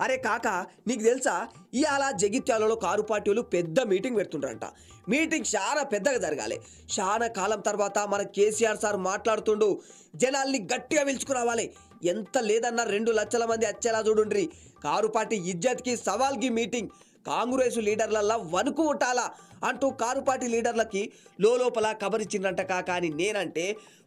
అరే కాక, నీకు తెలుసా ఇవాళ జగిత్యాలలో కారు పార్టీలు పెద్ద మీటింగ్ పెడుతుండ్రంట. మీటింగ్ చాలా పెద్దగా జరగాలి. చాలా కాలం తర్వాత మన కేసీఆర్ సార్ మాట్లాడుతుండు. జనాల్ని గట్టిగా పిలుచుకురావాలి. ఎంత లేదన్నా 2 లక్షల మంది వచ్చేలా చూడుండ్రి. కారు పార్టీ ఇజ్జత్కి సవాల్కి మీటింగ్. కాంగ్రెస్ లీడర్లల్లా వణుకు ఉంటాలా అంటూ కారు పార్టీ లీడర్లకి లోపల కబరిచ్చిందంట కాక అని నేనంటే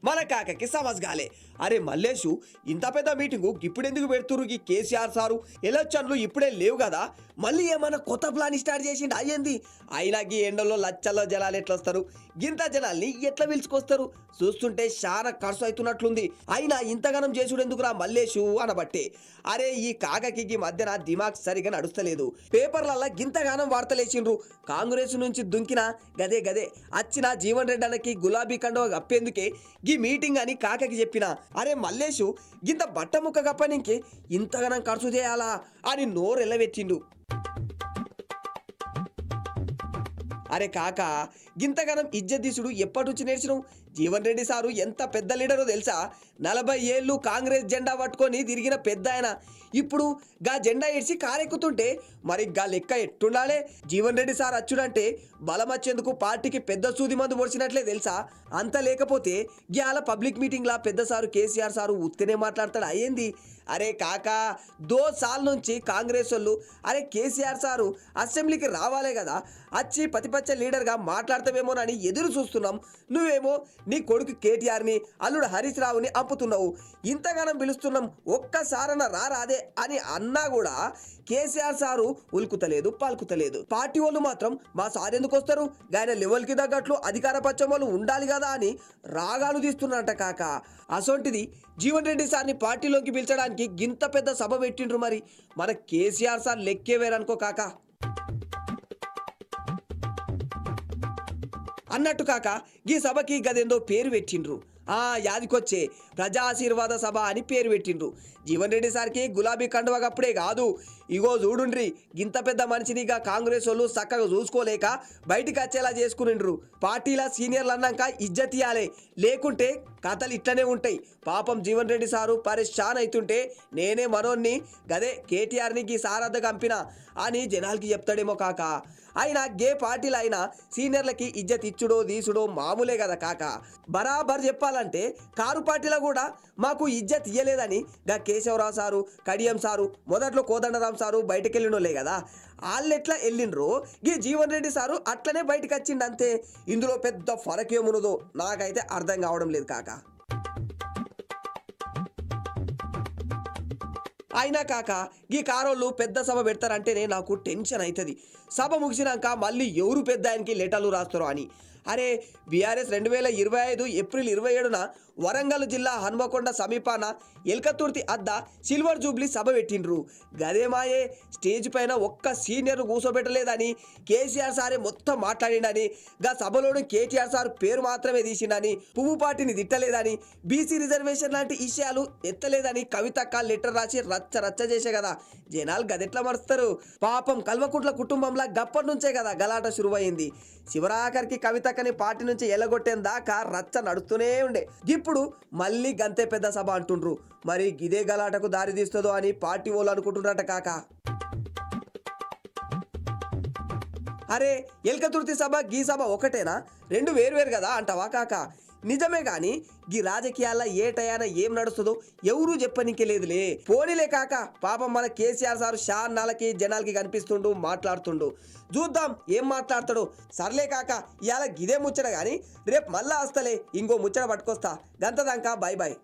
మన కాకకి సమస్గాలే. అరే మల్లేషు, ఇంత పెద్ద మీటింగు ఇప్పుడెందుకు పెడుతురు? ఈ కేసీఆర్ సారు ఎలక్షన్లు ఇప్పుడే లేవు కదా, మళ్ళీ ఏమైనా కొత్త ప్లాన్ స్టార్ట్ చేసిండు అయ్యింది. అయినా ఈ ఎండలో లచ్చల్లో జనాలు ఎట్లా వస్తారు? గింత జనాల్ని ఎట్లా పిలుచుకొస్తారు? చూస్తుంటే చాలా ఖర్చు అవుతున్నట్లుంది. అయినా ఇంతగానం చేసుడు ఎందుకురా మల్లేషు అనబట్టే. అరే ఈ కాకకి మధ్యన దిమాగ్ సరిగా నడుస్తలేదు. పేపర్లల్లా గింతగానం వార్తలేసిండ్రు. కాంగ్రెస్ నుంచి దుంకిన గదే అచ్చిన జీవన్ రెడ్డి అన్నకి గులాబీ కండవ గప్పేందుకే గీ మీటింగ్ అని కాకకి చెప్పిన. అరే మల్లేషు, గింత బట్ట ముక్క గప్పనికి ఇంతగానం ఖర్చు చేయాలా అని నోరెల్లవెచ్చిండు. అరే కాక, గింతగానం ఇజ్జతీసుడు ఎప్పటి నుంచి నేర్చినావు? జీవన్ రెడ్డి సారు ఎంత పెద్ద లీడరో తెలుసా? 40 ఏళ్ళు కాంగ్రెస్ జెండా పట్టుకొని తిరిగిన పెద్ద ఆయన ఇప్పుడు గా జెండా ఇడిచి కారెక్కుతుంటే మరి గా లెక్క ఎట్టుండాలే? జీవన్ రెడ్డి సార్ అచ్చుడంటే బలం వచ్చేందుకు పార్టీకి పెద్ద సూది మందు పొడిచినట్లే తెలుసా? అంత లేకపోతే గ్యాల పబ్లిక్ మీటింగ్లా పెద్ద సారు కేసీఆర్ సారు ఉత్తినే మాట్లాడతాడు అయ్యింది. అరే కాక, 2 సార్ల నుంచి కాంగ్రెస్ వాళ్ళు అరే కేసీఆర్ సారు అసెంబ్లీకి రావాలే కదా, వచ్చి పతిపచ్చ లీడర్గా మాట్లాడతావేమోనని ఎదురు చూస్తున్నాం. నువ్వేమో నీ కొడుకు కేటీఆర్ని, అల్లుడు హరీష్ రావుని అంపుతున్నావు. ఇంతగానం పిలుస్తున్నాం, ఒక్కసారన రారాదే అని అన్నా కూడా కేసీఆర్ సారు ఉల్కుతలేదు, పలుకుతలేదు. పార్టీ వాళ్ళు మాత్రం మా సార్ ఎందుకు వస్తారు, ఆయన లెవెల్కి తగ్గట్లు అధికార పక్షం వాళ్ళు ఉండాలి కదా అని రాగాలు తీస్తున్నారంట కాక. అసొంటిది జీవన్ రెడ్డి సార్ని పార్టీలోకి పిలిచడానికి గింత పెద్ద సభ పెట్టిండ్రు. మరి మన కేసీఆర్ సార్ లెక్కే వేరనుకో కాక. అన్నట్టు కాక, ఈ సభకి గదేందో పేరు పెట్టిండ్రు. యాదికొచ్చే ప్రజా ఆశీర్వాద సభ అని పేరు పెట్టిండ్రు. జీవన్ రెడ్డి సార్కి గులాబీ కండువ అప్పుడే కాదు, ఇగో చూడుండ్రి గింత పెద్ద మనిషినిగా కాంగ్రెస్ వాళ్ళు చక్కగా చూసుకోలేక బయటికి వచ్చేలా చేసుకునిండ్రు. పార్టీల సీనియర్లు అన్నాక ఇజ్జత్ ఇయ్యాలే, లేకుంటే కథలు ఇట్లనే ఉంటాయి. పాపం జీవన్ రెడ్డి సారు పరేషాన్ అవుతుంటే నేనే మనోన్ని గదే కేటీఆర్ని గీ సారద్ద కంపిన అని జనాలకి చెప్తాడేమో కాక. అయినా గే పార్టీలు అయినా సీనియర్లకి ఇజ్జత్ ఇచ్చుడో తీసుడో మామూలే కదా కాక. బరాబర్ చెప్పాలంటే కారు పార్టీలో కూడా మాకు ఇజ్జత్ ఇయ్యలేదని గా కేశవరావు సారు, కడియం సారు, మొదట్లో కోదండరాం సారు బయటకు వెళ్ళినోళ్ళే కదా. వాళ్ళు ఎట్లా వెళ్ళిండ్రో గీ జీవన్ రెడ్డి సారు అట్లనే బయటకు వచ్చిండు అంతే. ఇందులో పెద్ద ఫరక్ ఏమున్నదో నాకైతే అర్థం కావడం లేదు కాక. అయినా కాక, ఈ కారోళ్ళు పెద్ద సభ పెడతారంటేనే నాకు టెన్షన్ అవుతుంది. సభ ముగిసినాక మళ్ళీ ఎవరు పెద్ద ఆయనకి లెటర్లు రాస్తారో అని. అరే బీఆర్ఎస్ 2025 ఏప్రిల్ 27న వరంగల్ జిల్లా హన్మకొండ సమీపాన ఎల్కతుర్తి అద్ద సిల్వర్ జూబ్లీ సభ పెట్టిండ్రు. గదేమాయే స్టేజ్ పైన ఒక్క సీనియర్ కూర్చోబెట్టలేదని కేసీఆర్ సారే మొత్తం మాట్లాడిండని, గా సభలోని కేటీఆర్ సార్ పేరు మాత్రమే తీసిండని, పువ్వు పార్టీని తిట్టలేదని, బీసీ రిజర్వేషన్ లాంటి విషయాలు ఎత్తలేదని కవితక్క లెటర్ రాసి రచ్చ చేసే కదా. జనాలు గదెట్లా మరుస్తారు? పాపం కల్వకుంట్ల కుటుంబంలో గప్పటి నుంచే కదా గలాట శురువైంది. శివరాఖరికి కవితక్కని పార్టీ నుంచి ఎల్లగొట్టేం దాకా రచ్చ నడుస్తూనే ఉండే. ఇప్పుడు మళ్ళీ గంతే పెద్ద సభ అంటుండ్రు. మరి గిదే గలాటకు దారి తీస్తుందో అని పార్టీ వాళ్ళు అనుకుంటున్నారట కాక. అరే ఎల్కతుర్తి సభ గీ సభ ఒకటేనా? 2 వేరు కదా అంటావా కాక? నిజమే గాని గీ రాజకీయాల్లో ఏ టయాన ఏం నడుస్తుందో ఎవరూ చెప్పనీకే లేదులే. పోనీలే కాక, పాపం మన కేసీఆర్ సారు షాన్నాలకి జనాలకి కనిపిస్తుండు, మాట్లాడుతుండు. చూద్దాం ఏం మాట్లాడతాడు. సర్లే కాక, ఇవాళ గిదే ముచ్చట గాని రేపు మళ్ళా వస్తలే ఇంకో ముచ్చట పట్టుకొస్తా. గంతదాకా బాయ్.